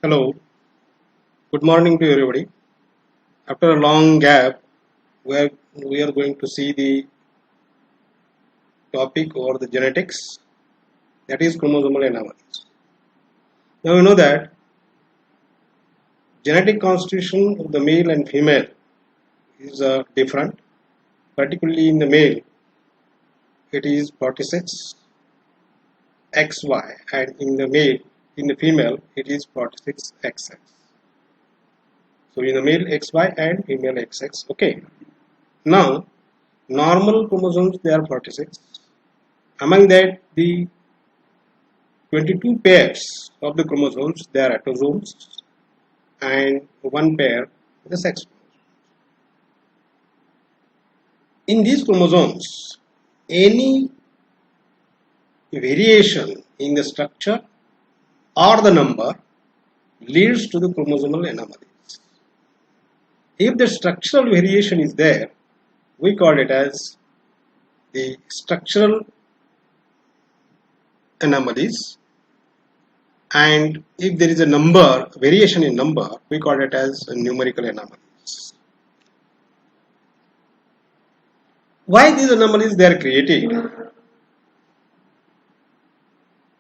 Hello, good morning to everybody. After a long gap, we are going to see the topic or the genetics, that is chromosomal anomalies. Now we know that genetic constitution of the male and female is different. Particularly in the male, it is 46 XY, and in the female, it is 46 XX. So in the male XY and female XX. Okay. Now normal chromosomes, they are 46. Among that, the 22 pairs of the chromosomes, they are autosomes, and one pair is the sex chromosome. In these chromosomes, any variation in the structure or the number leads to the chromosomal anomalies. If the structural variation is there, we call it as the structural anomalies, and if there is a variation in number, we call it as numerical anomalies. Why these anomalies they are created?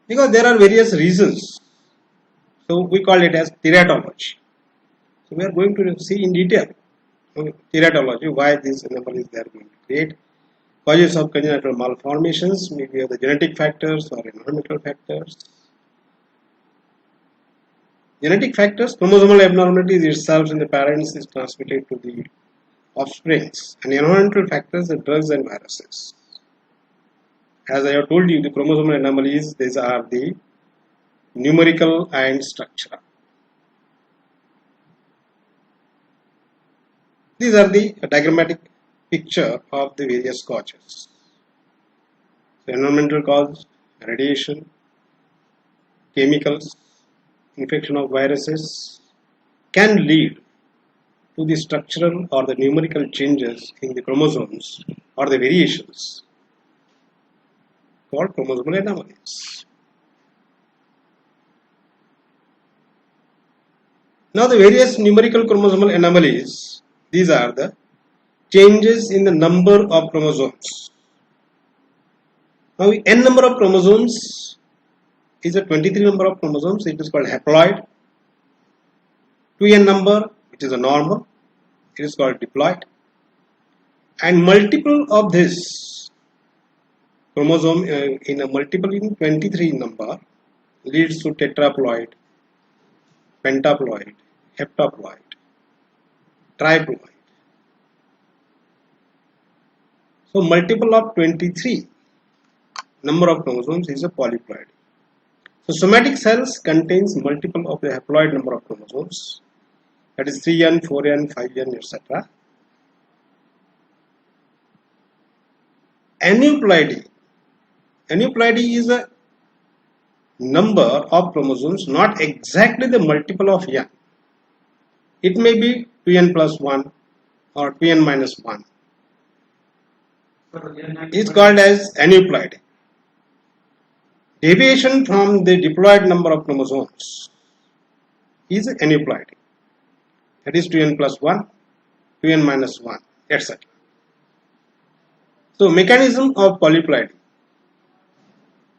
Because there are various reasons. So we call it as teratology. So we are going to see in detail teratology, why these anomalies they are going to create. Causes of congenital malformations, maybe the genetic factors or environmental factors. Genetic factors, chromosomal abnormalities itself in the parents is transmitted to the offsprings, and environmental factors, the drugs and viruses. As I have told you, the chromosomal anomalies, these are the numerical and structural. These are the diagrammatic picture of the various causes. So environmental cause, radiation, chemicals, infection of viruses can lead to the structural or the numerical changes in the chromosomes or the variations called chromosomal anomalies. Now the various numerical chromosomal anomalies, these are the changes in the number of chromosomes. Now n number of chromosomes is a 23 number of chromosomes, it is called haploid. 2n number, which is a normal, it is called diploid. And multiple of this chromosome in a multiple in 23 number leads to tetraploid, pentaploid, heptaploid, triploid. So multiple of 23 number of chromosomes is a polyploid. So somatic cells contains multiple of the haploid number of chromosomes, that is 3n, 4n, 5n, etc. Aneuploidy is a number of chromosomes, not exactly the multiple of n. It may be 2n plus 1 or 2n minus 1. It's called as aneuploidy. Deviation from the diploid number of chromosomes is aneuploidy. That is 2n plus 1, 2n minus 1, etc. So mechanism of polyploidy.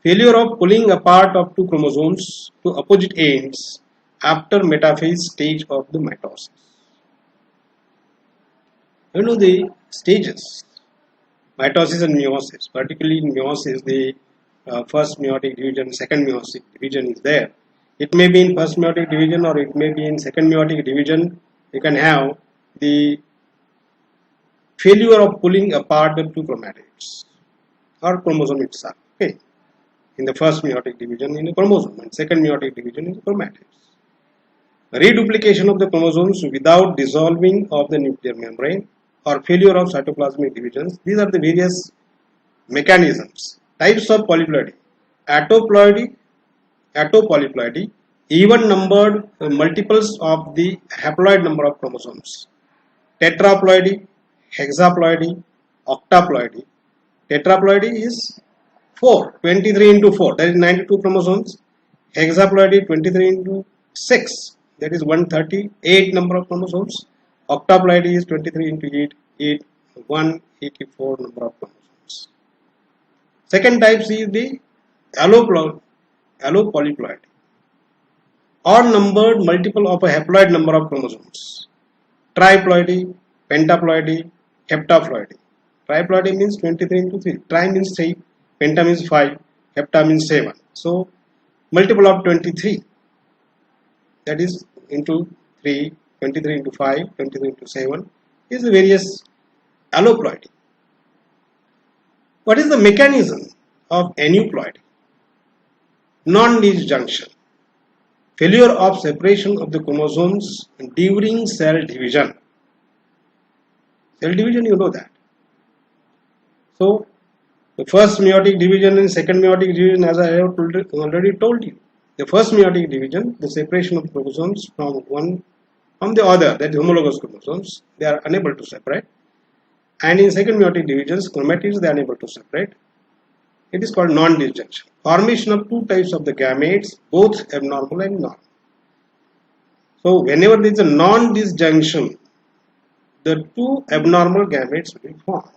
Failure of pulling apart of two chromosomes to opposite ends after metaphase stage of the mitosis. You know the stages, mitosis and meiosis. Particularly in meiosis, the first meiotic division, second meiotic division is there. It may be in first meiotic division or it may be in second meiotic division. You can have the failure of pulling apart the two chromatids or chromosome itself. Okay. In the first meiotic division in the chromosome and second meiotic division in the chromatids. Reduplication of the chromosomes without dissolving of the nuclear membrane or failure of cytoplasmic divisions. These are the various mechanisms. Types of polyploidy. Autopolyploidy, even numbered multiples of the haploid number of chromosomes. Tetraploidy, hexaploidy, octaploidy. Tetraploidy is 4, 23 into 4, that is 92 chromosomes. Hexaploidy 23 into 6, that is 138 number of chromosomes. Octaploidy is 23 into 8, 184 number of chromosomes. Second type is the allopolyploidy, or numbered multiple of a haploid number of chromosomes. Triploidy, pentaploidy, heptaploidy. Triploidy means 23 into 3. Tri means 3, penta means 5, hepta means 7. So multiple of 23, that is into 3, 23 into 5, 23 into 7 is the various alloploidy. What is the mechanism of aneuploidy? Non-disjunction, failure of separation of the chromosomes during cell division. Cell division, you know that. So the first meiotic division and second meiotic division, as I have already told you. The first meiotic division, the separation of chromosomes from one from the other, that is homologous chromosomes, they are unable to separate. And in second meiotic divisions, chromatids, they are unable to separate. It is called non-disjunction. Formation of two types of the gametes, both abnormal and normal. So whenever there is a non-disjunction, the two abnormal gametes will be formed.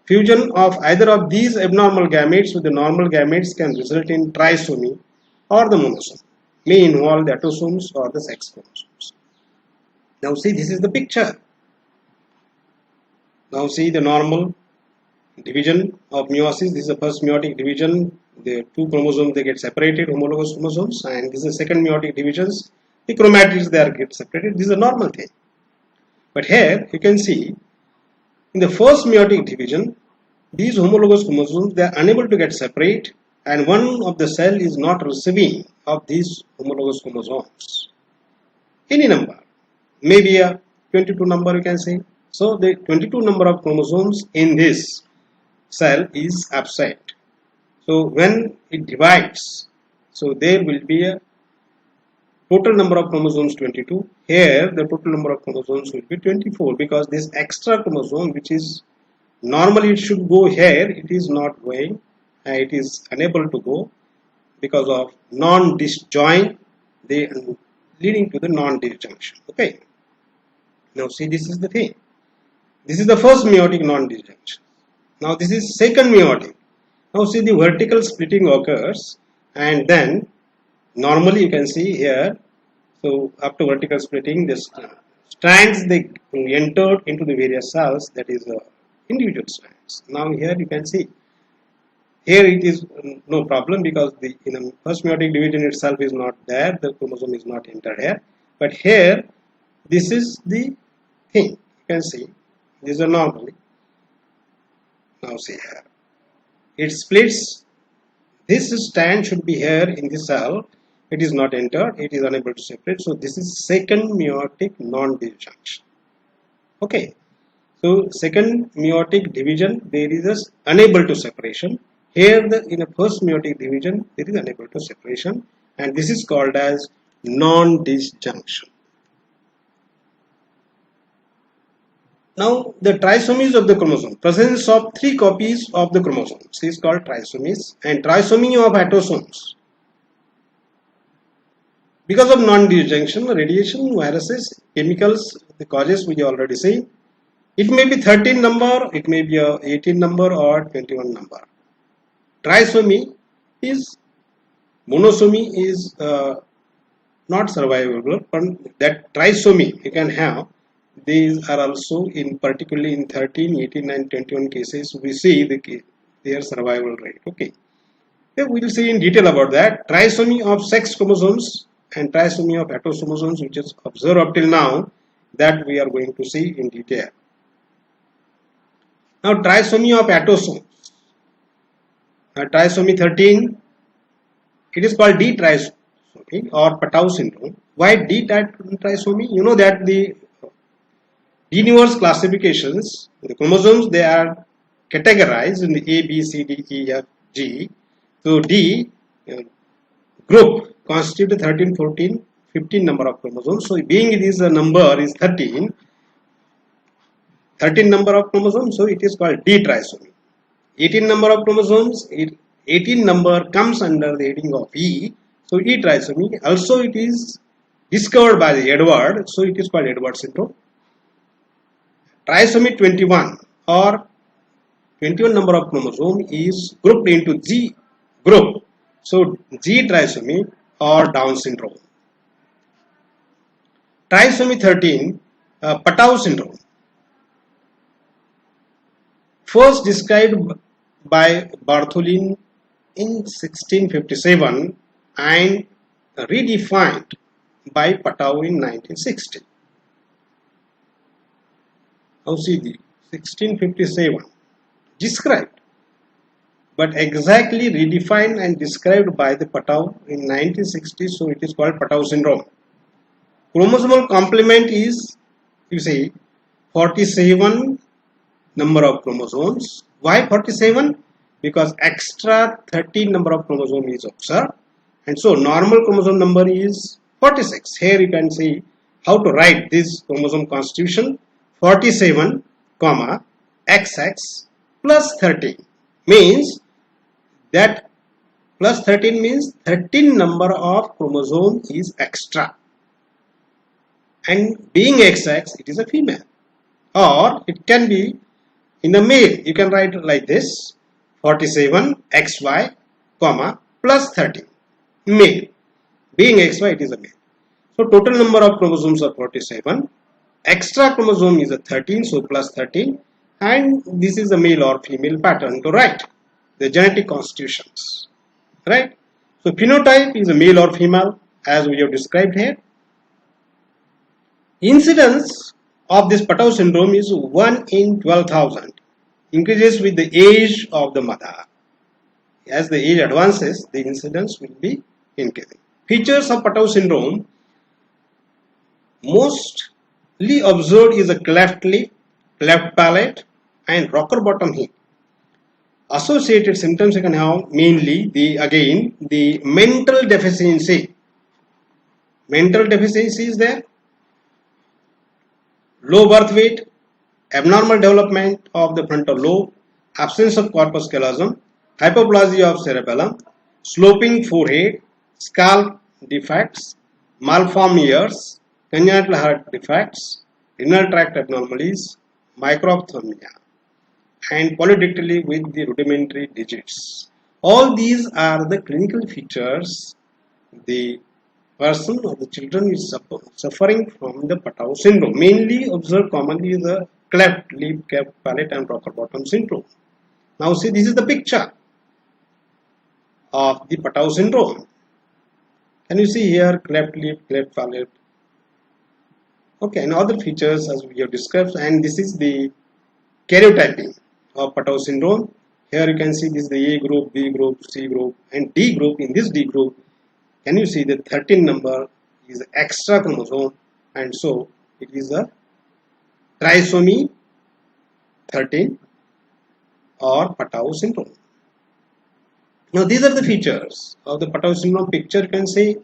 Fusion of either of these abnormal gametes with the normal gametes can result in trisomy or the monosome, may involve the autosomes or the sex chromosomes. Now see, this is the picture. Now see the normal division of meiosis. This is the first meiotic division. The two chromosomes, they get separated, homologous chromosomes, and this is the second meiotic divisions. The chromatids, they are get separated. This is a normal thing. But here you can see in the first meiotic division, these homologous chromosomes, they are unable to get separate, and one of the cell is not receiving of these homologous chromosomes. Any number, maybe a 22 number you can say. So the 22 number of chromosomes in this cell is absent. So when it divides, so there will be a total number of chromosomes 22. Here the total number of chromosomes will be 24, because this extra chromosome, which is normally it should go here, it is not going, it is unable to go because of non-disjoint, they leading to the non-disjunction. Okay. Now see, this is the thing. This is the first meiotic non-disjunction. Now this is second meiotic. Now see, the vertical splitting occurs, and then normally you can see here, so after vertical splitting, this strands, they entered into the various cells, that is individual strands. Now here you can see, here it is no problem, because the first meiotic division itself is not there, the chromosome is not entered here. But here, this is the thing, you can see, these are normally. Now see here, it splits. This strand should be here in the cell. It is not entered, it is unable to separate. So this is second meiotic non-disjunction. Okay. So second meiotic division, there is a unable to separation. Here in a first meiotic division, there is unable to separation, and this is called as non-disjunction. Now the trisomies of the chromosome, presence of 3 copies of the chromosomes is called trisomies, and trisomy of autosomes. Because of non-disjunction, radiation, viruses, chemicals, the causes we already see. It may be 13 number, it may be a 18 number or 21 number. Trisomy is, monosomy is not survivable, but that trisomy you can have. These are also in particularly in 13, 18 and 21 cases we see their survival rate. Okay. Then we will see in detail about that. Trisomy of sex chromosomes and trisomy of heterochromosomes, which is observed up till now, that we are going to see in detail. Now trisomy of autosomes. Trisomy 13, it is called D trisomy or Patau syndrome. Why D trisomy? You know that the Deniver's classifications, the chromosomes, they are categorized in the A, B, C, D, E, F, G. So D group constitute 13, 14, 15 number of chromosomes. So being it is a number is 13 number of chromosomes, so it is called D trisomy. 18 number of chromosomes, 18 number comes under the heading of E, So E trisomy, also it is discovered by the Edward, so it is called Edward syndrome. Trisomy 21 or 21 number of chromosome is grouped into G group. So G trisomy or Down syndrome. Trisomy 13, Patau syndrome. First described by Bartholin in 1657 and redefined by Patau in 1960. Now see the 1657 described, but exactly redefined and described by the Patau in 1960, so it is called Patau syndrome. Chromosomal complement is, you see, 47 number of chromosomes. Why 47? Because extra 13 number of chromosomes is observed, and so normal chromosome number is 46. Here you can see how to write this chromosome constitution. 47 comma XX plus 13 means that plus 13 means 13 number of chromosome is extra, and being XX it is a female, or it can be in a male. You can write like this: 47 XY comma plus 13 male. Being XY it is a male. So total number of chromosomes are 47. Extra chromosome is a 13, so plus 13, and this is a male or female pattern to write the genetic constitutions, right? So phenotype is a male or female as we have described here. Incidence of this Patau syndrome is 1 in 12,000, increases with the age of the mother. As the age advances, the incidence will be increasing. Features of Patau syndrome: mostly observed is a cleft lip, cleft palate, and rocker bottom hip. Associated symptoms you can have mainly the mental deficiency. Mental deficiency is there. Low birth weight, abnormal development of the frontal lobe, absence of corpus callosum, hypoplasia of cerebellum, sloping forehead, scalp defects, malformed ears, congenital heart defects, renal tract abnormalities, microphthalmia, and polydactyly with the rudimentary digits. All these are the clinical features the person or the children is suffering from the Patau syndrome. Mainly observed commonly is the cleft lip, cleft palate, and rocker bottom syndrome. Now see, this is the picture of the Patau syndrome. Can you see here cleft lip, cleft palate? Okay, and other features as we have discussed, and this is the karyotyping of Patau syndrome. Here you can see this is the A group, B group, C group, and D group. In this D group, can you see the 13 number is extra chromosome, and so it is a trisomy 13 or Patau syndrome. Now these are the features of the Patau syndrome. Picture you can see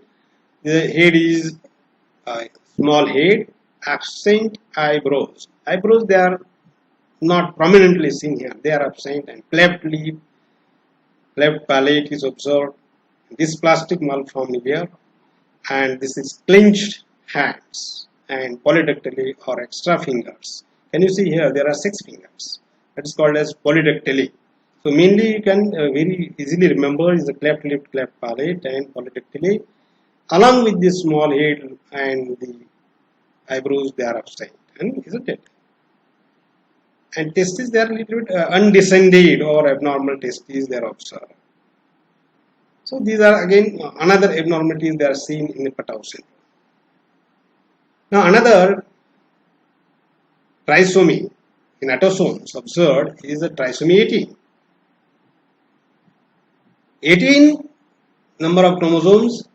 the head is small head, absent eyebrows. Eyebrows, they are not prominently seen here, they are absent, and cleft lip, cleft palate is observed. This plastic malformed ear, and this is clenched hands and polydactyly or extra fingers. Can you see here there are 6 fingers? That is called as polydactyly. So mainly you can very easily remember is the cleft lip, cleft palate, and polydactyly. Along with this small head and the eyebrows, they are absent, and isn't it? And testes, they are a little bit undescended or abnormal testes they are observed. So these are again another abnormalities they are seen in the Patau syndrome. Now another trisomy in autosomes observed is the trisomy 18. 18 number of chromosomes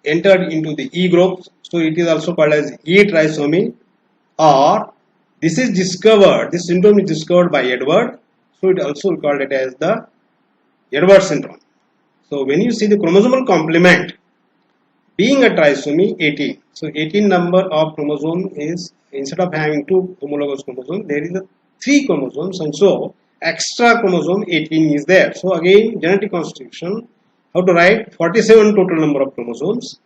entered into the E group, so it is also called as E trisomy, or this is discovered, this syndrome is discovered by Edward, so it also called it as the Edward syndrome. So when you see the chromosomal complement being a trisomy 18, so 18 number of chromosome is, instead of having 2 homologous chromosomes, there is a 3 chromosomes, and so extra chromosome 18 is there. So again genetic constitution How to write? 47 total number of chromosomes.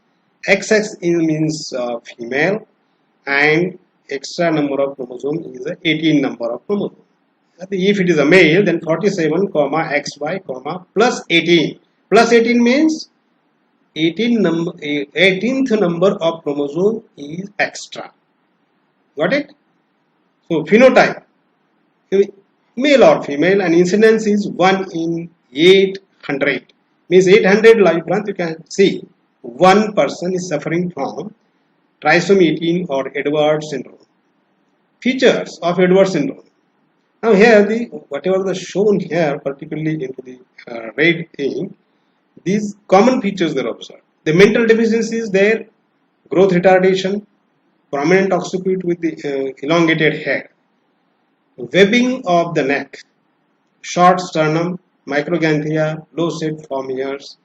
XX means female, and extra number of chromosomes is 18 number of chromosomes. If it is a male, then 47 comma XY comma plus 18. Plus 18 means 18th number of chromosome is extra. Got it? So phenotype, male or female, and incidence is 1 in 800. Means 800 live plants, you can see one person is suffering from trisomy 18 or Edwards syndrome. Features of Edwards syndrome. Now here the whatever the shown here, particularly into the red thing, these common features are observed. The mental deficiencies there, growth retardation, prominent occiput with the elongated head, webbing of the neck, short sternum, microganthia, low set form ears,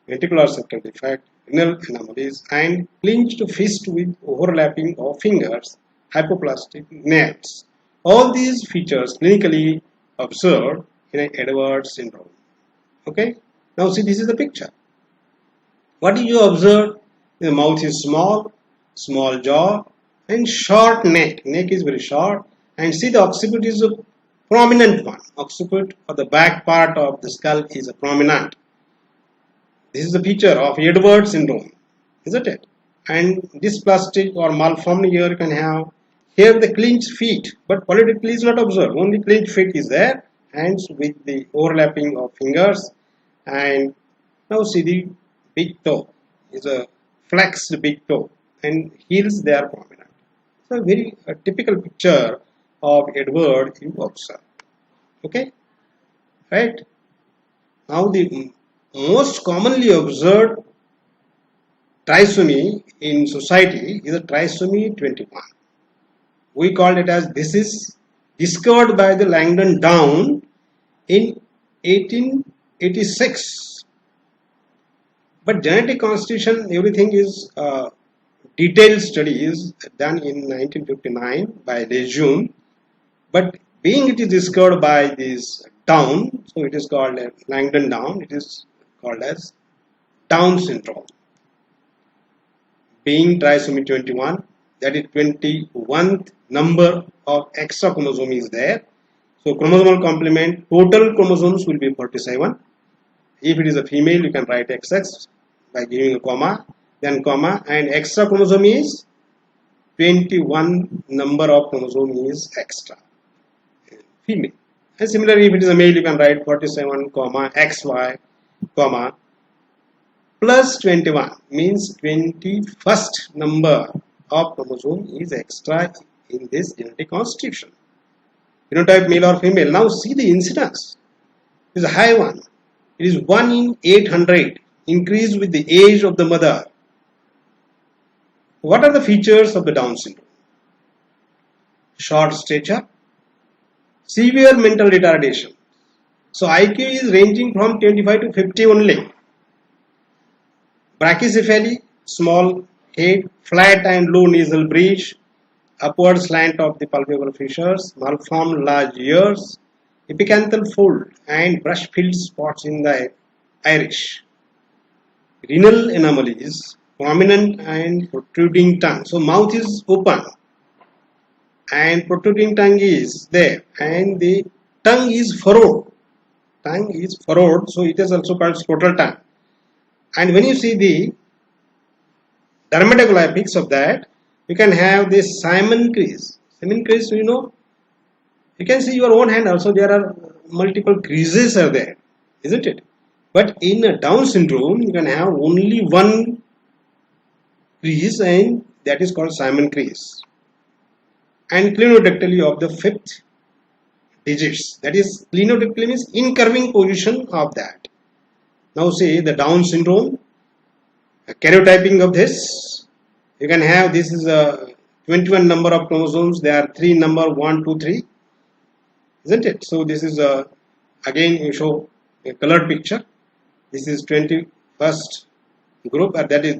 ventricular septal defect, renal anomalies, and clinched fist with overlapping of fingers, hypoplastic nails. All these features clinically observed in an Edwards syndrome. Okay. Now see, this is the picture. What do you observe? The mouth is small, small jaw, and short neck. Neck is very short, and see the occiput is a prominent one. Occiput or the back part of the skull is a prominent. This is the feature of Edwards syndrome, isn't it? And dysplastic or malformed ear you can have. Here the clenched feet, but politically is not observed. Only clenched feet is there, hands with the overlapping of fingers. And now see the big toe is a flexed big toe, and heels they are prominent. So a very typical picture of Edward you observe. Okay, right? Now the most commonly observed trisomy in society is a trisomy 21. We called it as, this is discovered by the Langdon Down in 1886. But genetic constitution, everything is detailed study is done in 1959 by Lejeune. But being it is discovered by this Down, so it is called Langdon Down. It is called as Down syndrome. Being trisomy 21, that is 21th number of extra chromosome is there. So chromosomal complement, total chromosomes will be 47. If it is a female, you can write XX by giving a comma, then comma, and extra chromosome is 21 number of chromosome is extra. Female. And similarly, if it is a male, you can write 47 comma XY comma plus 21 means 21st number of chromosome is extra in this genetic constitution. Phenotype male or female. Now see the incidence. It is a high one. It is 1 in 800, increased with the age of the mother. What are the features of the Down syndrome? Short stature, severe mental retardation. So IQ is ranging from 25 to 50 only. Brachycephaly, small head, flat and low nasal bridge, upward slant of the palpebral fissures, malformed large ears, epicanthal fold and brush-filled spots in the iris. Renal anomalies, prominent and protruding tongue. So mouth is open and protruding tongue is there, and the tongue is furrowed. Tongue is furrowed, so it is also called scrotal tongue. And when you see the dermatoglyphics of that, you can have this Simon crease. Simon crease, you know, you can see your own hand also, there are multiple creases are there, isn't it? But in a Down syndrome, you can have only one crease, and that is called Simon crease. And clinodactyly of the 5th digits, that is clinodactyly means incurving position of that. Now say the Down syndrome, karyotyping of this, you can have, this is a 21 number of chromosomes, there are 3 number 1, 2, 3, isn't it? So this is again you show a colored picture. This is 21st group, that is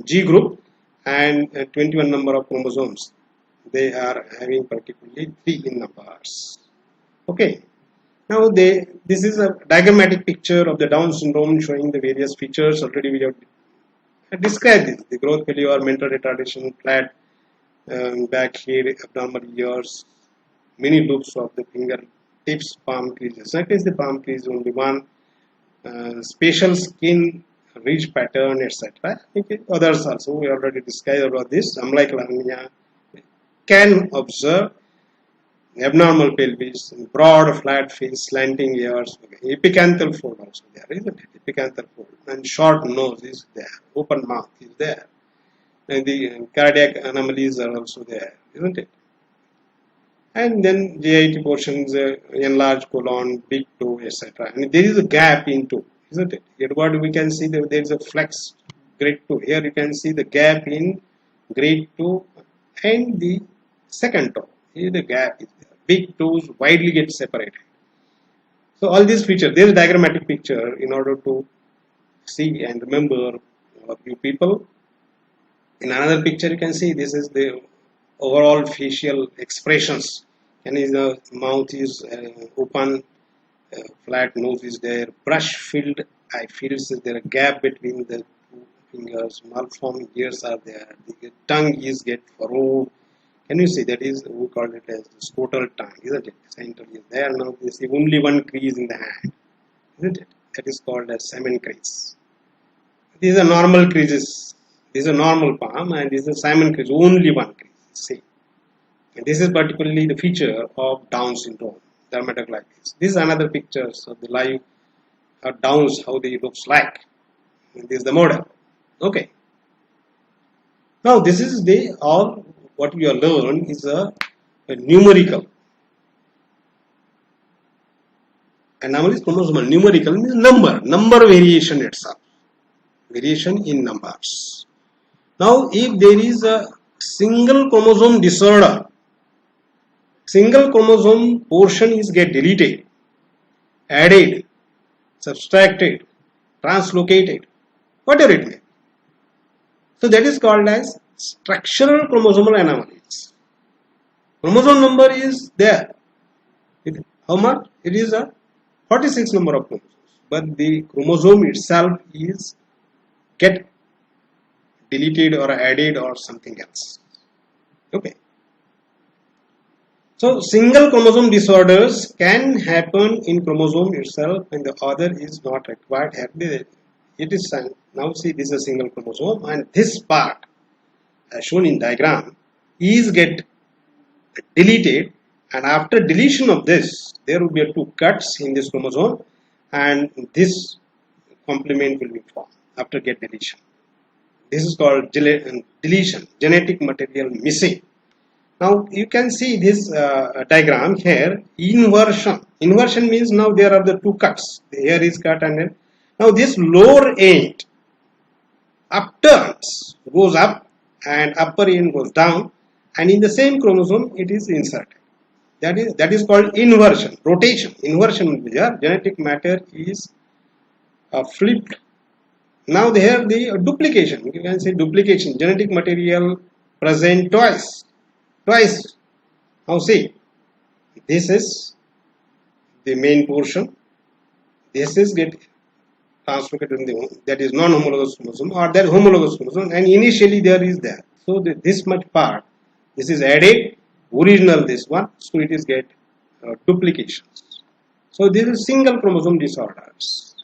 G group, and 21 number of chromosomes. They are having particularly 3 in numbers. Okay. Now this is a diagrammatic picture of the Down syndrome showing the various features. Already we have described this: the growth failure, mental retardation, flat back head, abnormal ears, many loops of the finger tips, palm creases. That is the palm crease only one, spatial skin ridge pattern, etc. Okay. Others also we already discussed about this. Unlike Lavinia, can observe abnormal pelvis, broad flat face, slanting ears, epicanthal fold also there, isn't it? Epicanthal fold, and short nose is there, open mouth is there, and the cardiac anomalies are also there, isn't it? And then GIT portions, enlarged colon, big toe, etc. And there is a gap in toe, isn't it? Here what we can see that there is a flex grade toe. Here you can see the gap in grade toe and the second toe. Here the gap is there. Big toes widely get separated. So all these features, there is a diagrammatic picture in order to see and remember you people. In another picture you can see this is the overall facial expressions, and the mouth is open, flat nose is there, brush filled eye fields is there, a gap between the two fingers, malformed ears are there, the tongue is get furrowed. Can you see that is we call it as the scrotal tongue, isn't it? Center is there. Now you see only one crease in the hand, isn't it? That is called as Simon crease. These are normal creases. This is a normal palm and this is a Simon crease, only one crease. See. And this is particularly the feature of Down syndrome, dermatoglitis. This is another picture of the live Downs, how they looks like. And this is the model. Okay. Now this is the all what we have learned is a numerical. Anomaly chromosomal. Numerical means number variation itself. Variation in numbers. Now if there is a single chromosome disorder, single chromosome portion is get deleted, added, subtracted, translocated, whatever it may. So that is called as structural chromosomal anomalies. Chromosome number is there. How much? It is a 46 number of chromosomes, but the chromosome itself is get deleted or added or something else. Okay. So single chromosome disorders can happen in chromosome itself and the other is not required. It is now see this is a single chromosome and this part as shown in diagram is get deleted, and after deletion of this there will be two cuts in this chromosome and this complement will be formed after get deletion. This is called deletion, genetic material missing. Now you can see this diagram here, inversion. Inversion means now there are the two cuts. Here is cut and then now this lower end upturns, goes up and upper end goes down, and in the same chromosome it is inserted. That is called inversion, rotation. Inversion will be there. Genetic matter is flipped. Now here the duplication. You can say duplication. Genetic material present twice. Now see, this is the main portion. This is get translocated in the that is non-homologous chromosome or that homologous chromosome, and initially there is there. So this much part, this is added, original this one, so it is get duplications. So this is single chromosome disorders.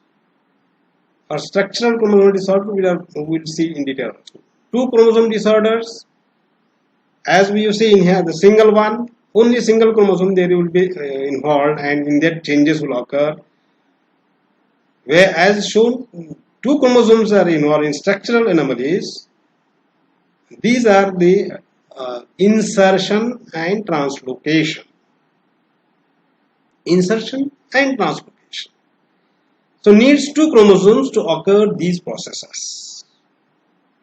Or structural chromosome disorder we will see in detail also. Two chromosome disorders, as we see in here, the single one, only single chromosome there will be involved, and in that changes will occur. Where as shown, two chromosomes are involved in structural anomalies. These are the insertion and translocation. Insertion and translocation. So needs two chromosomes to occur these processes.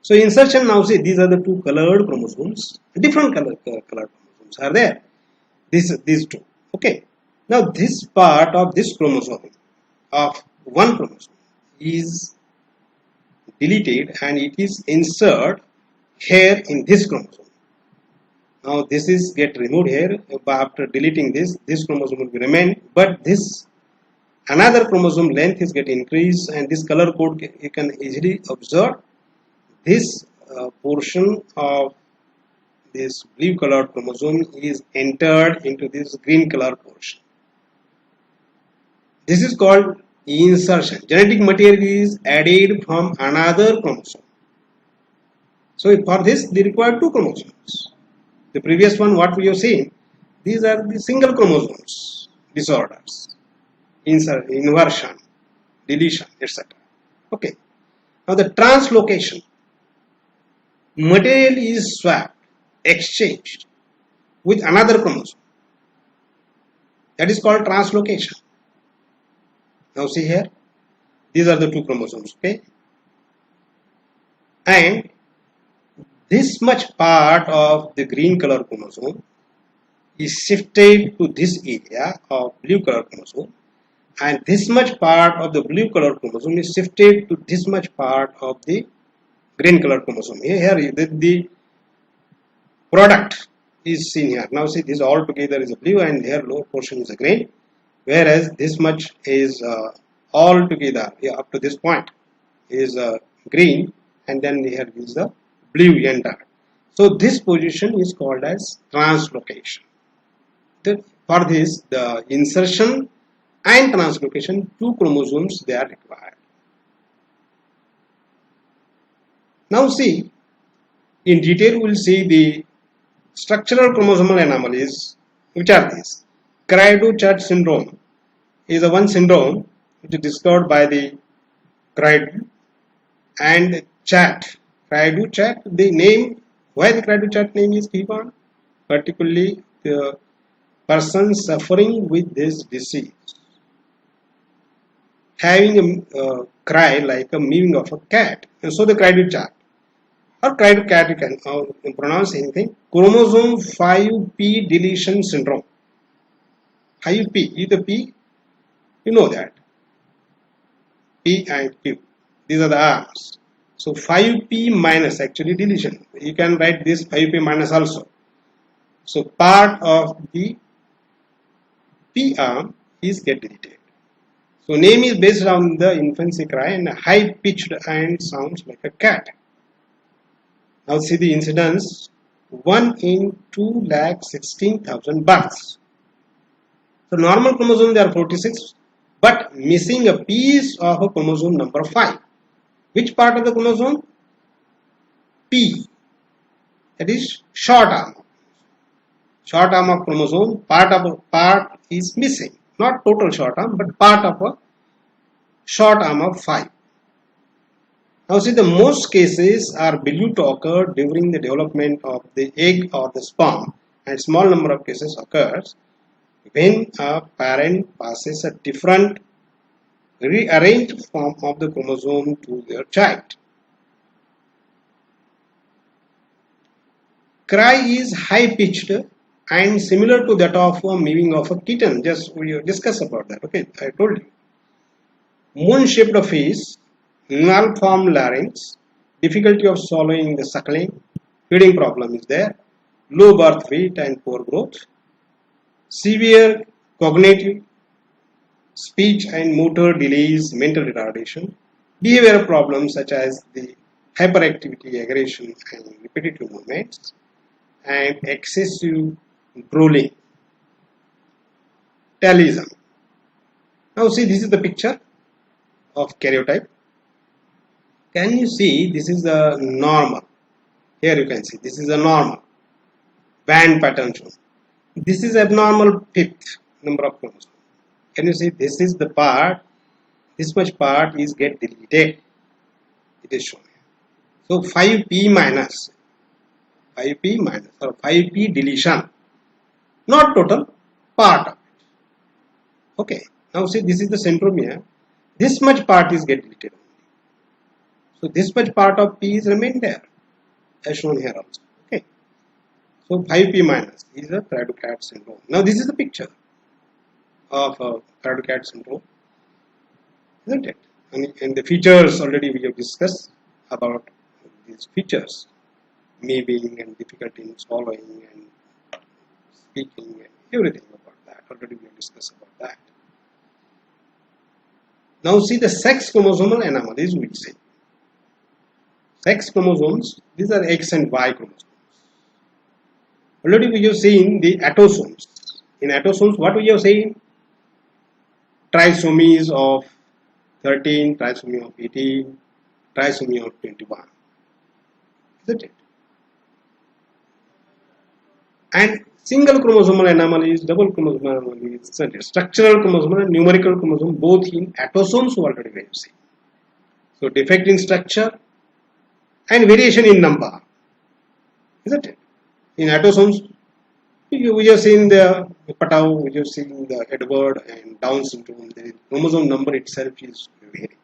So insertion, now see these are the two colored chromosomes, different colored chromosomes are there. These two. Okay. Now this part of this chromosome of one chromosome is deleted and it is inserted here in this chromosome. Now this is get removed here. After deleting this chromosome will be remain, but this another chromosome length is get increased, and this color code you can easily observe. This portion of this blue colored chromosome is entered into this green color portion. This is called insertion. Genetic material is added from another chromosome. So for this they require two chromosomes. The previous one what we have seen, these are the single chromosomes disorders, inversion, deletion, etc. Okay. Now the translocation, material is swapped, exchanged with another chromosome. That is called translocation. Now see here, these are the two chromosomes, okay? And this much part of the green color chromosome is shifted to this area of blue color chromosome, and this much part of the blue color chromosome is shifted to this much part of the green color chromosome. Here the product is seen here. Now see, this all together is a blue and here lower portion is a green, whereas this much is all together up to this point is green, and then here is the blue entered. So this position is called as translocation. For this, the insertion and translocation, two chromosomes they are required. Now see, in detail we will see the structural chromosomal anomalies, which are these. Cray-Duchat syndrome is a one syndrome which is discovered by the Cray-Du and Chat. Cray-Duchat, the name, why the Cray-Duchat name is given? Particularly the person suffering with this disease, having a cry like a mewing of a cat, and so the Cray-Duchat or Cray-Duchat, you can pronounce anything. Chromosome 5p deletion syndrome. 5p, either p, you know that. P and Q, these are the arms. So 5p minus actually deletion. You can write this 5p minus also. So part of the P arm is get deleted. So name is based on the infancy cry and high pitched and sounds like a cat. Now see the incidence, 1 in 2,16,000 births. So normal chromosome there are 46, but missing a piece of a chromosome number 5. Which part of the chromosome? P. That is short arm. Short arm of chromosome, part is missing. Not total short arm, but part of a short arm of 5. Now see, the most cases are believed to occur during the development of the egg or the sperm, and small number of cases occurs when a parent passes a different rearranged form of the chromosome to their child. Cry is high pitched and similar to that of a mewing of a kitten. Just we discuss about that. Okay, I told you. Moon shaped face, malformed larynx, difficulty of swallowing the suckling, feeding problem is there, low birth weight and poor growth, severe cognitive, speech and motor delays, mental retardation, behavioral problems such as the hyperactivity, aggression and repetitive movements, and excessive drooling, talism. Now see, this is the picture of karyotype. Can you see, this is the normal. Here you can see this is a normal band pattern shown. This is abnormal fifth number of chromosomes. Can you see, this is the part, this much part is get deleted. It is shown. So 5p minus or 5p deletion, not total, part of it. Okay, now see, this is the centromere. This much part is get deleted only. So this much part of p is remain there, as shown here also. Okay, so 5p minus is a Cray-Duchat syndrome. Now this is the picture of Cray-Duchat syndrome, isn't it? And the features already we have discussed about these features, mewing and difficulty in swallowing and speaking, and everything about that. Already we have discussed about that. Now see the sex chromosomal anomalies we say. Sex chromosomes, these are X and Y chromosomes. Already we have seen the autosomes. In autosomes, what we have seen? Trisomies of 13, trisomy of 18, trisomy of 21. Isn't it? And single chromosomal anomalies, double chromosomal anomalies, isn't it? Structural chromosomal and numerical chromosome, both in autosomes already we have seen. So defect in structure and variation in number, isn't it? In autosomes, we have seen the Patau, we have seen the Edward and Down syndrome. The chromosome number itself is varying.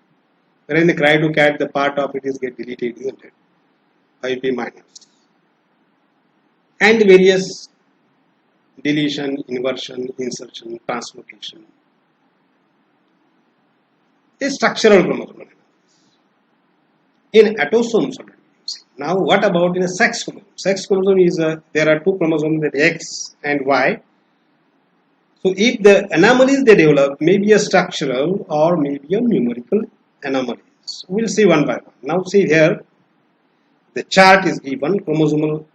Whereas in the cry-to-cat, the part of it is get deleted, isn't it? 5p minus. And various deletion, inversion, insertion, translocation. A structural chromosome. In autosomes already. Now, what about in a sex chromosome? Sex chromosome is there are two chromosomes, that X and Y. So, if the anomalies they develop may be a structural or maybe a numerical anomalies. We'll see one by one. Now, see here, the chart is given chromosomal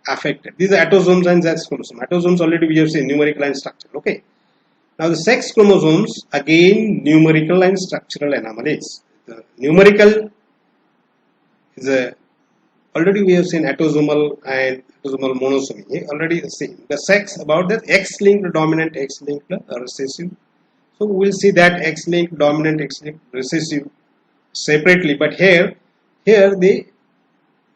affected. These are autosomes and sex chromosomes. Autosomes already we have seen numerical and structural. Okay. Now, the sex chromosomes again numerical and structural anomalies. The numerical is a already we have seen autosomal and autosomal monosomy. Already seen the sex about that X-linked dominant, X-linked recessive. So we will see that X-linked dominant, X-linked recessive separately. But here they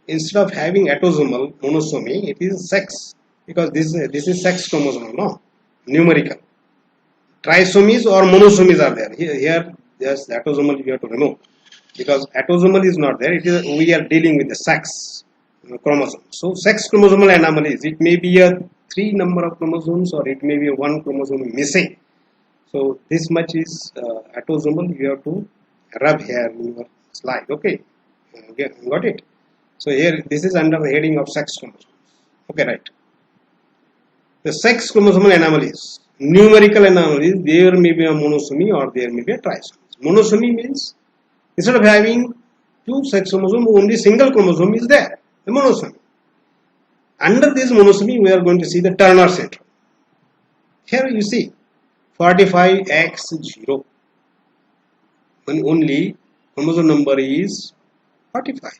instead of having autosomal monosomy, it is sex because this is sex chromosome, no numerical. Trisomies or monosomies are there. Here yes, the autosomal we have to remove. Because autosomal is not there, it is we are dealing with the sex chromosome. So sex chromosomal anomalies, it may be a 3 number of chromosomes or it may be a 1 chromosome missing. So this much is autosomal. You have to rub here in your slide. Okay, got it. So here this is under the heading of sex chromosomes. Okay, right. The sex chromosomal anomalies, numerical anomalies, there may be a monosomy or there may be a trisomy. Monosomy means instead of having two sex chromosomes, only single chromosome is there, the monosomy. Under this monosomy, we are going to see the Turner syndrome. Here you see 45X0. When only chromosome number is 45.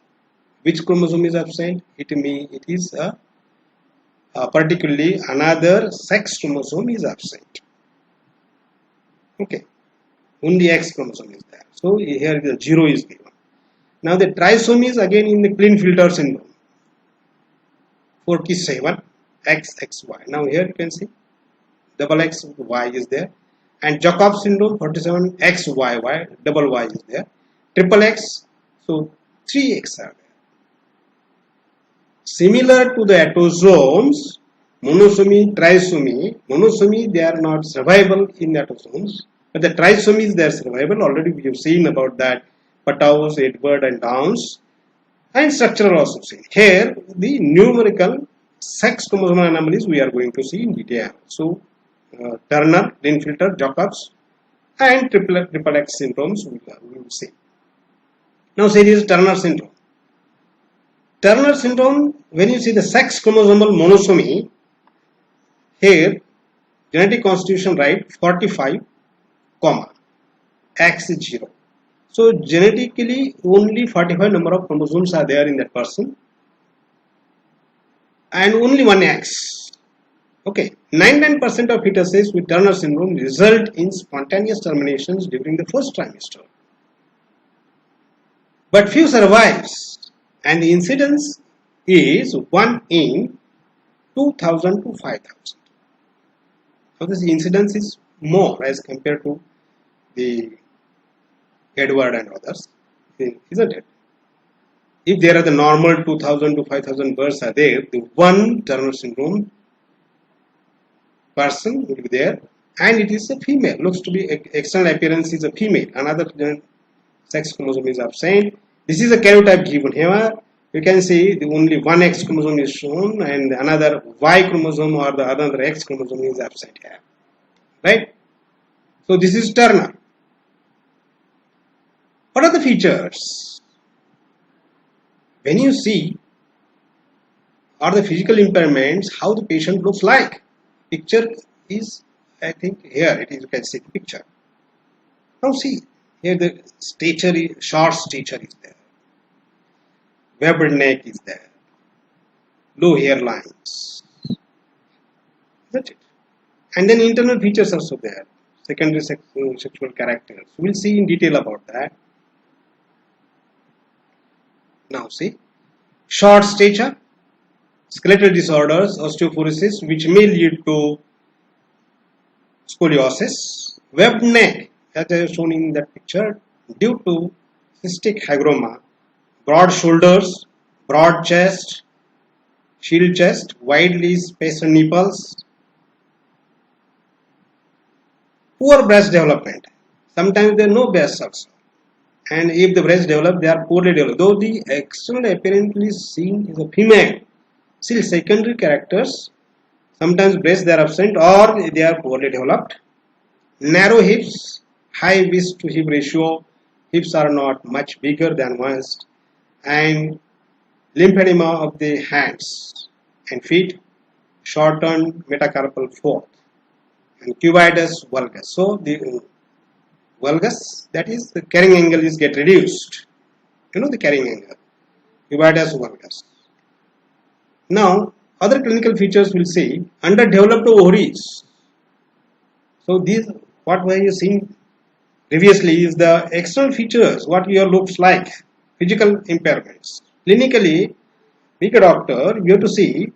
Which chromosome is absent? It is particularly another sex chromosome is absent. Okay. Only X chromosome is there. So here the 0 is given. Now the trisomy is again in the Klinefelter syndrome. 47 XXY. Now here you can see double X Y is there. And Jacob syndrome 47 XYY, double Y is there. Triple X, so 3X are there. Similar to the autosomes, monosomy, trisomy, monosomy they are not survivable in the autosomes. But the trisomies they are survivable. Already we have seen about that. Pataus, Edward and Downs, and structural also seen. Here the numerical sex chromosomal anomalies we are going to see in detail. So Turner, Klinefelter, Jacobs, and triple X syndromes we will see. Now say this is Turner syndrome. Turner syndrome, when you see the sex chromosomal monosomy, here genetic constitution right 45, X is 0. So genetically only 45 number of chromosomes are there in that person and only one X. Okay, 99% of fetuses with Turner syndrome result in spontaneous terminations during the first trimester. But few survives and the incidence is 1 in 2000 to 5000. So this incidence is more as compared to the Edward and others, isn't it? If there are the normal 2000 to 5000 births are there, the one Turner syndrome person will be there, and it is a female. Looks to be external appearance is a female. Another sex chromosome is absent. This is a karyotype given here. you can see the only one X chromosome is shown and another Y chromosome or the another X chromosome is absent here, right? So this is Turner. What are the features? When you see or the physical impairments, how the patient looks like. Picture is, I think here it is, you can see the picture. Now see, here the stature is, short stature is there. Webbed neck is there. Low hairlines. That's it. And then internal features also there. Secondary sexual characters. We'll see in detail about that. Now see, short stature, skeletal disorders, osteoporosis, which may lead to scoliosis, webbed neck, as I have shown in that picture, due to cystic hygroma, broad shoulders, broad chest, shield chest, widely spaced nipples, poor breast development. Sometimes there are no breasts also. And if the breasts develop, they are poorly developed. Though the external apparently seen is a female, still secondary characters, sometimes breasts they are absent or they are poorly developed. Narrow hips, high waist to hip ratio, hips are not much bigger than waist, and lymphedema of the hands and feet, shortened metacarpal fold, and cubitus valgus. So the valgus, that is the carrying angle is get reduced. You know the carrying angle, cubitus valgus. Now other clinical features we'll see. Underdeveloped ovaries. So these, what were you seeing previously is the external features, what your looks like, physical impairments. Clinically, being a doctor, you have to see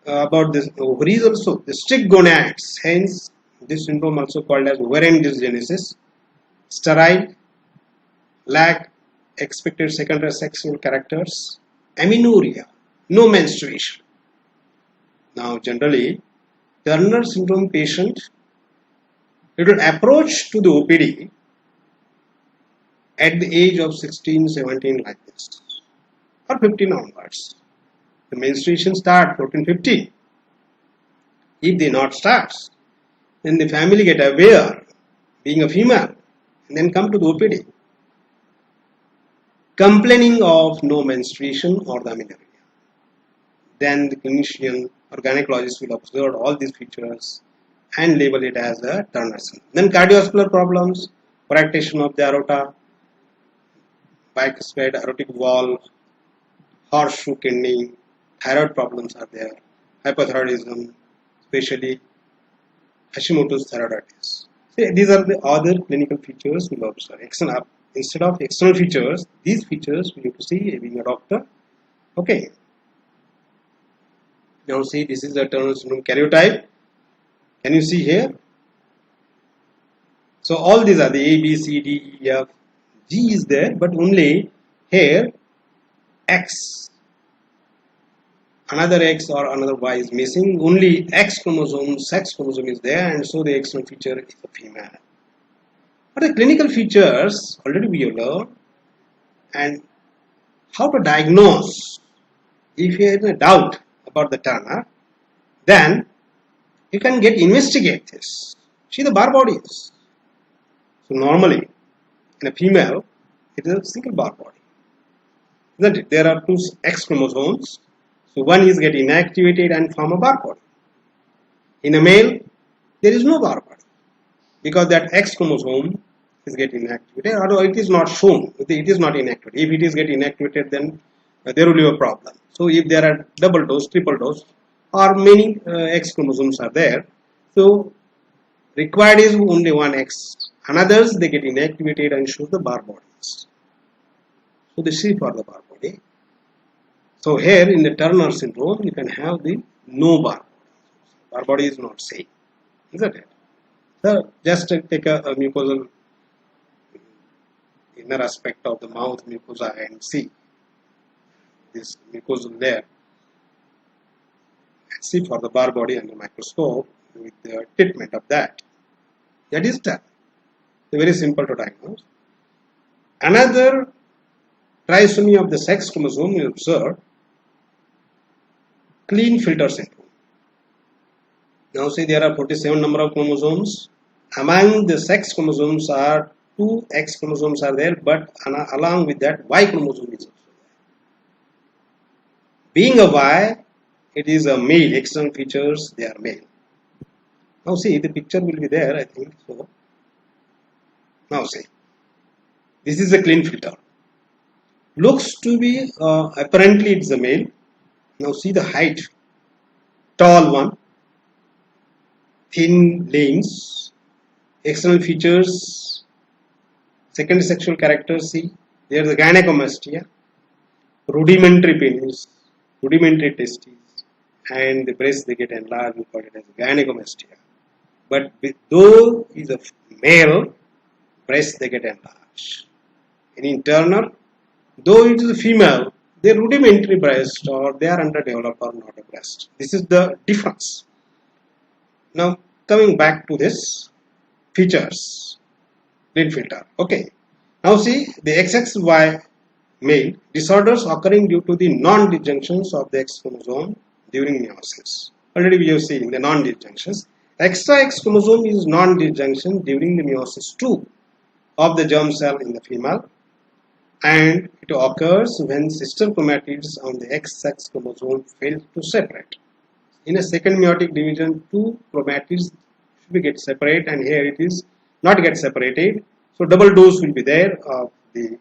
about this ovaries also, the strict gonads, hence this syndrome also called as ovarian dysgenesis, sterile, lack expected secondary sexual characters, amenorrhea, no menstruation. Now generally, Turner syndrome patient, it will approach to the OPD at the age of 16, 17 like this, or 15 onwards. The menstruation start 14, 15. If they not starts, then the family get aware, being a female, and then come to the OPD, complaining of no menstruation or the amenorrhea. Then the clinician or gynecologist will observe all these features and label it as a Turner syndrome. Then cardiovascular problems, fractation of the aorta, bicuspid aortic valve, horseshoe kidney, thyroid problems are there, hypothyroidism, especially Hashimoto's thyroiditis. So these are the other clinical features we will observe. Instead of external features, these features we have to see being a doctor. Okay. Now see, this is the Turner syndrome karyotype. Can you see here? So all these are the A, B, C, D, E, F, G is there, but only here X, another X or another Y is missing. Only X chromosome, sex chromosome is there, and so the external feature is a female. But the clinical features already we have learned, and how to diagnose. If you have a doubt about the Turner, then you can investigate this. See the bar bodies. So normally in a female, it is a single bar body, isn't it? There are two X chromosomes. So one is getting inactivated and form a bar body. In a male, there is no bar body because that X chromosome is getting inactivated, although it is not shown. It is not inactivated. If it is getting inactivated, then there will be a problem. So if there are double dose, triple dose, or many X chromosomes are there, so required is only one X. Another's they get inactivated and show the bar bodies. So this is for the bar body. So here in the Turner syndrome, you can have the no bar body. Bar body is not same, isn't it? So just take a mucosal inner aspect of the mouth mucosa and see this mucosal layer. And see for the bar body under microscope with the treatment of that. That is done. Very simple to diagnose. Another trisomy of the sex chromosome is observed. Klinefelter syndrome. Now see, there are 47 number of chromosomes. Among the sex chromosomes are 2 X chromosomes are there, but along with that Y chromosome is also there. Being a Y, it is a male. External features, they are male. Now see, the picture will be there, I think so. Now see, this is a Klinefelter. Looks to be apparently it's a male. Now see the height, tall one, thin limbs, external features, secondary sexual characters. See, there is a gynecomastia, rudimentary penis, rudimentary testes, and the breasts they get enlarged. We call it as gynecomastia. But though is a male, breasts they get enlarged. In Turner, though it is a female, they are rudimentary breast or they are underdeveloped or not a breast. This is the difference. Now coming back to this features, Klinefelter. Okay. Now see the XXY male disorders occurring due to the non-disjunctions of the X chromosome during meiosis. Already we have seen the non-disjunctions. Extra X chromosome is non-disjunction during the meiosis 2 of the germ cell in the female, and it occurs when sister chromatids on the XX chromosome fail to separate. In a second meiotic division, 2 chromatids should get separate, and here it is not get separated. So double dose will be there of the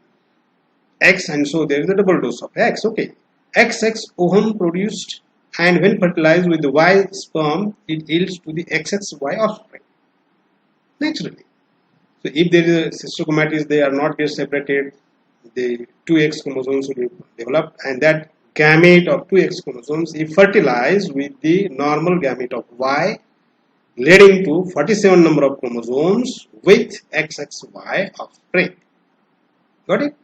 X, and so there is a double dose of X. Okay, XX ovum produced, and when fertilized with the Y sperm, it yields to the XXY offspring naturally. So if there is a sister chromatids, they are not get separated, the 2X chromosomes will be developed, and that gamete of 2X chromosomes if fertilized with the normal gamete of Y, leading to 47 number of chromosomes with XXY offspring. Got it?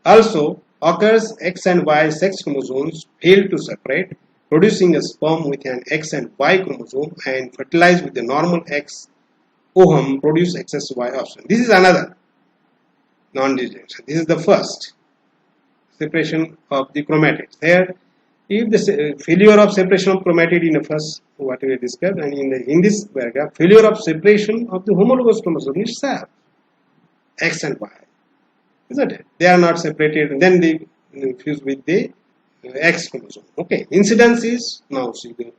Also occurs X and Y sex chromosomes fail to separate, producing a sperm with an X and Y chromosome, and fertilized with the normal X ovum produce XXY offspring. This is another non-disjunction. This is the first separation of the chromatids. There, if the failure of separation of chromatid in the first what we discussed, and in this paragraph, failure of separation of the homologous chromosome itself, X and Y, isn't it? They are not separated, and then they fuse with the X chromosome. Okay, incidence is, now see the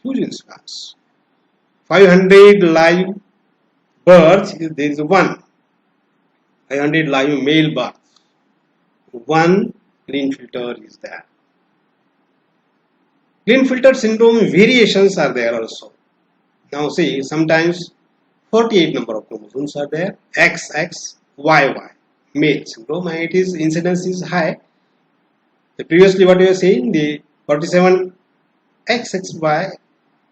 huge incidence. 500 live births, there is one. 500 live male births. One Klinefelter is there. Klinefelter syndrome variations are there also. Now see, sometimes 48 number of chromosomes are there, XX, YY, male syndrome, and it is incidence is high. Previously what we were saying, the 47 XXY,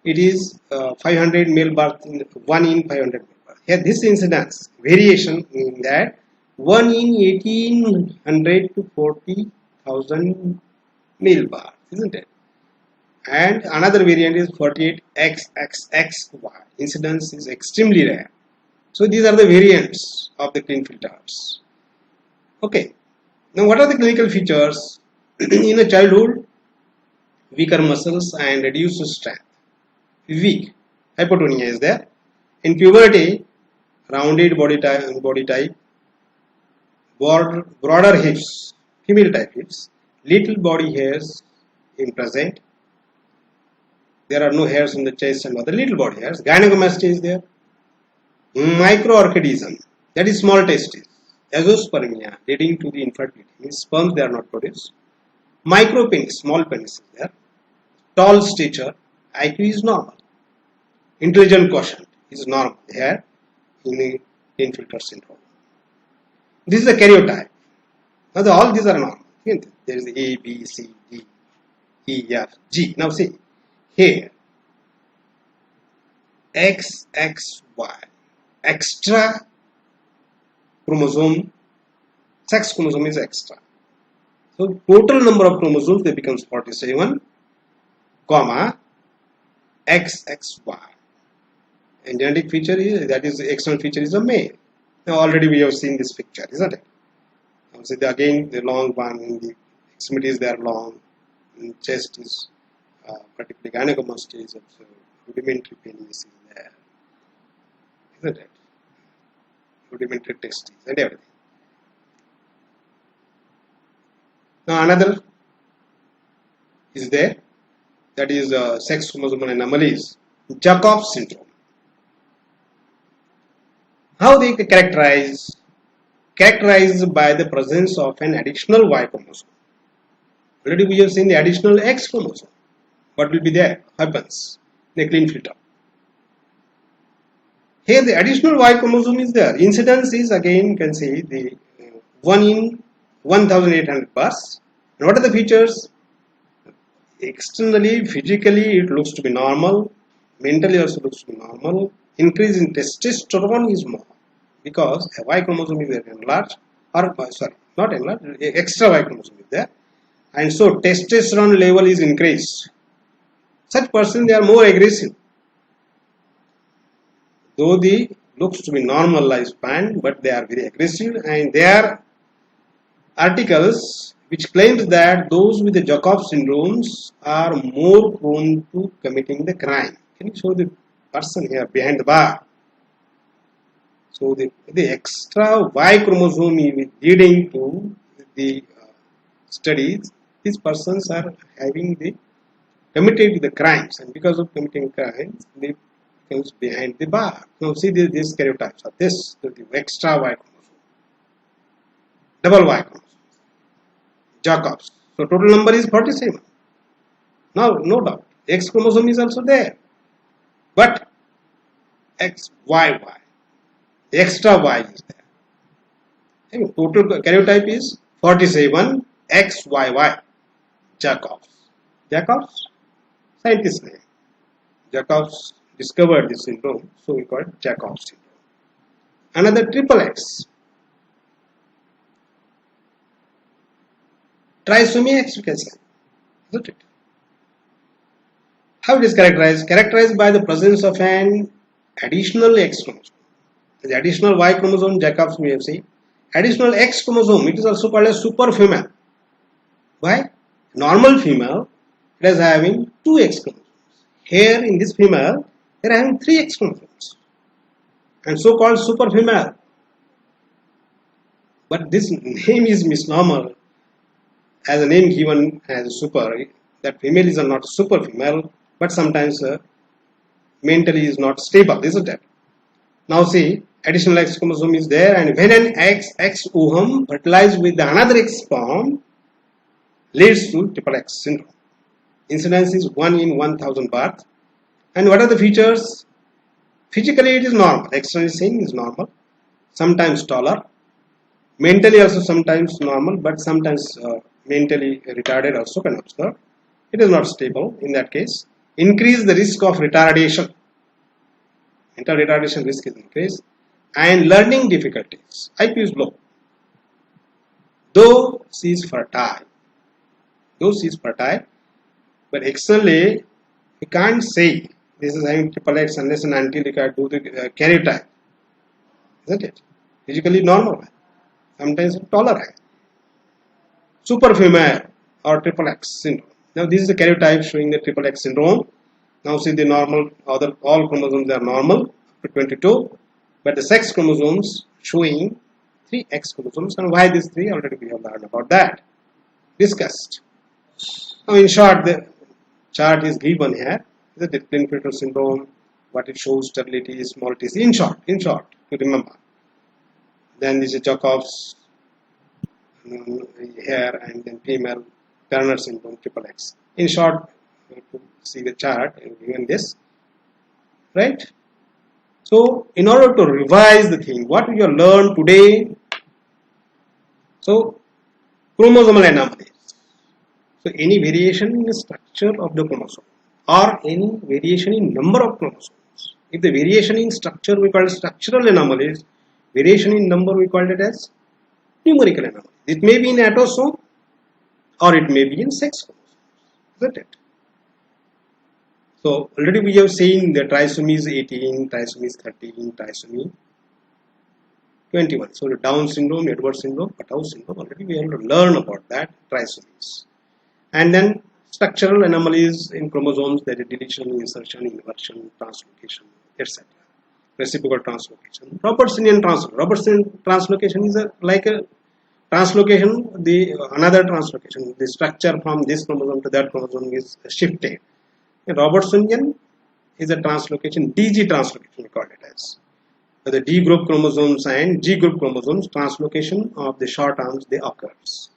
it is 500 male birth, 1 in 500 male birth. Here this incidence variation in that 1 in 1800 to 40,000 male birth, isn't it? And another variant is 48XXXY. Incidence is extremely rare. So these are the variants of the Klinefelters. Okay. Now what are the clinical features? In a childhood, weaker muscles and reduced strength. Weak. Hypotonia is there. In puberty, rounded body type, broader hips, female type hips, little body hairs in present. There are no hairs on the chest and other little body hairs. Gynecomastia is there. Microorchidism, that is small testes. Azoospermia, leading to the infertility. In sperms they are not produced. Micropenis, small penis is there. Tall stature, IQ is normal. Intelligent quotient is normal here in the Klinefelter syndrome. This is the karyotype. Now all these are normal. There is A, B, C, D, E, F, G. Now see, here XXY, extra chromosome, sex chromosome is extra. So total number of chromosomes they becomes 47, comma XXY. And genetic feature is, that is the external feature is a male. Now already we have seen this picture, isn't it? Now So again, the long one, the extremities they are long, and chest is particularly gynecomastia stage of rudimentary penis is there, isn't it? Rudimentary testes and everything. Now another is there, that is sex chromosomal anomalies, Jakob syndrome. How they characterized by the presence of an additional Y chromosome. Already we have seen the additional X chromosome. What will be there? Happens in a Klinefelter. Here the additional Y chromosome is there. Incidence is again, you can see the 1 in 1800 births. And what are the features? Externally, physically, it looks to be normal. Mentally also looks to be normal. Increase in testosterone is more because a Y chromosome is there enlarged, or sorry, not enlarged, extra Y chromosome is there, and so testosterone level is increased. Such person, they are more aggressive. Though they looks to be normal lifespan, but they are very aggressive, and there are articles which claims that those with the Jakob syndromes are more prone to committing the crime. Can you show the person here behind the bar? So the extra Y chromosome is leading to the studies. These persons are having the committed the crimes, and because of committing crimes, they comes behind the bar. Now see these karyotypes are this the extra Y chromosome, double Y chromosome, Jacobs. So total number is 47. Now no doubt X chromosome is also there, but XYY, the extra Y is there. And total karyotype is 47 XYY, Jacobs. Jacobs, scientist name. Jacobs discovered this syndrome, so we call it Jacobs syndrome. Another triple X, trisomy X, we can say, isn't it? How it is characterized? Characterized by the presence of an additional X chromosome. The additional Y chromosome, Jacobs we have seen. Additional X chromosome, it is also called a super female. Why? Normal female, it is having 2 X chromosomes. Here in this female, they are having 3 X chromosomes, and so called super female. But this name is misnomer, as a name given as super. That female is not super female, but sometimes mentally is not stable, isn't it? Now see, additional X chromosome is there, and when an X ovum fertilized with another X sperm leads to triple X syndrome. Incidence is 1 in 1000 birth. And what are the features? Physically it is normal, externally seen is normal, sometimes taller, mentally also sometimes normal, but sometimes mentally retarded also can observe. It is not stable in that case. Increase the risk of retardation. Mental retardation risk is increased. And learning difficulties. IQ is low. Though she is fertile. But externally, we can't say this is having triple X unless and until you can do the karyotype. Isn't it? Physically normal. Sometimes taller. Super female or triple X syndrome. Now this is the karyotype showing the triple X syndrome. Now see the normal, all chromosomes are normal up to 22, but the sex chromosomes showing 3 X chromosomes, and why these 3 already we have learned about that, discussed. Now in short, the chart is given here. The Klinefelter syndrome, what it shows, stability, small t. In short, to remember. Then this is Jacobs here, and then female Turner syndrome, triple X. In short, to see the chart given this, right? So in order to revise the thing, what we have learned today, so chromosomal anomalies. So any variation in the structure of the chromosome or any variation in number of chromosomes. If the variation in structure we call it structural anomalies, variation in number we call it as numerical anomaly. It may be in autosome or it may be in sex chromosomes, isn't it? So already we have seen the trisomy is 18, trisomy is 13, trisomy 21. So the Down syndrome, Edwards syndrome, Patau syndrome, already we have to learn about that, trisomies. And then structural anomalies in chromosomes, that is deletion, insertion, inversion, translocation, etc. Reciprocal translocation. Robertsonian translocation is like a translocation, another translocation. The structure from this chromosome to that chromosome is shifted. And Robertsonian is a translocation, DG translocation we call it as. The D group chromosomes and G group chromosomes, translocation of the short arms, they occurs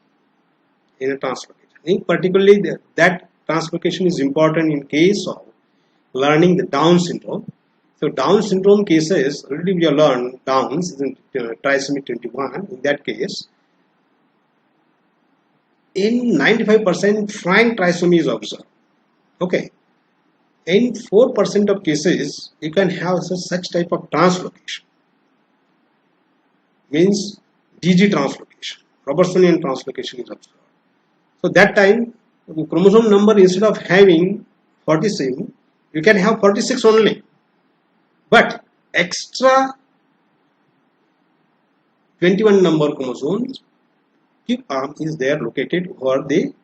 in a translocation. Particularly that translocation is important in case of learning the Down syndrome. So Down syndrome cases, already we have learned Downs in trisomy 21. In that case, in 95% frank trisomy is observed. Okay. In 4% of cases, you can have such type of translocation. Means DG translocation, Robertsonian translocation is observed. So that time, the chromosome number, instead of having 47, you can have 46 only. But extra 21 number chromosomes, hip arm is there located over the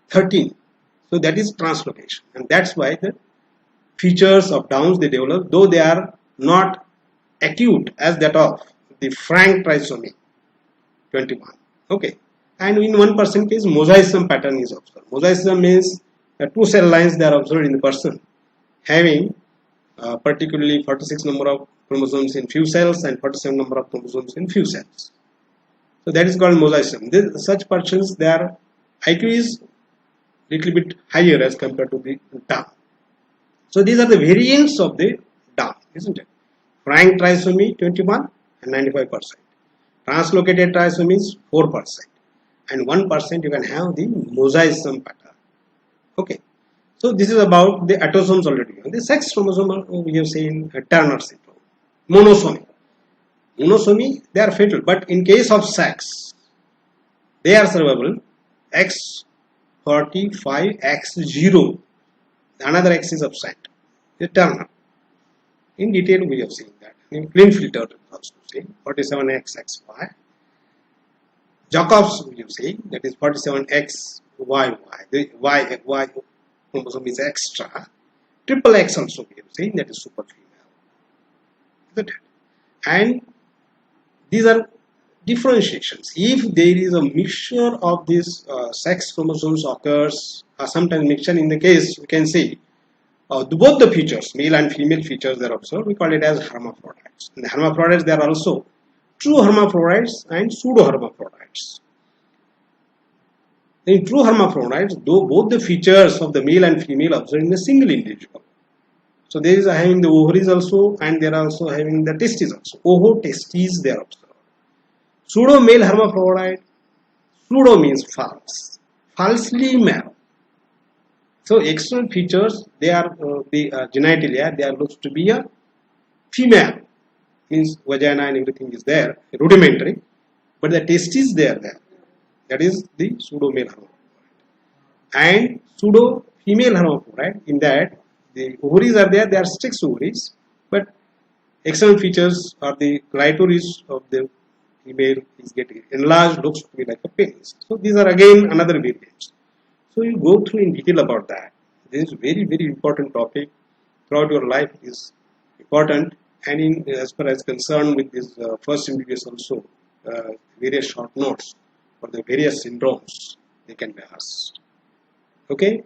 13. So that is translocation, and that's why the features of Downs they develop, though they are not acute as that of the frank trisomy 21. Okay, and in 1% case, mosaicism pattern is observed. Mosaicism means 2 cell lines they are observed in the person having particularly 46 number of chromosomes in few cells and 47 number of chromosomes in few cells. So that is called mosaicism. Such persons, their IQ is little bit higher as compared to the Down. So these are the variants of the Down, isn't it? Frank trisomy 21 and 95%. Translocated trisomy is 4%. And 1% you can have the mosaicism pattern. Okay. So this is about the autosomes already. The sex chromosome we have seen Turner syndrome. Monosomy. Monosomy, they are fatal. But in case of sex, they are survivable. X45, X0. Another X is absent. The Turner. In detail, we have seen that. In Klinefelter also seen 47XXY. Jacobs we have seen, that is 47XYY. The Y chromosome is extra. Triple X also we have seen, that is super female. And these are differentiations. If there is a mixture of these sex chromosomes occurs, sometimes mixture in the case, we can see both the features, male and female features are observed. We call it as hermaphrodites. In the hermaphrodites, there are also true hermaphrodites and pseudo hermaphrodites. In true hermaphrodites, though both the features of the male and female observed in a single individual. So there is having the ovaries also, and they are also having the testes also. Ovotestes they are observed. Pseudo male hermaphrodite. Pseudo means false. Falsely male. So external features, they are the genitalia, they are looks to be a female, means vagina and everything is there, rudimentary, but the testes they are there. That is the pseudo male hermaphrodite. And pseudo female hermaphrodite, in that the ovaries are there, they are 6 ovaries, but external features or the clitoris of the female is getting enlarged, looks to be like a penis. So these are again another variants. So you go through in detail about that. This is very, very important topic throughout your life is important, and in as far as concerned with this first MBBS also, various short notes for the various syndromes they can be asked. Okay.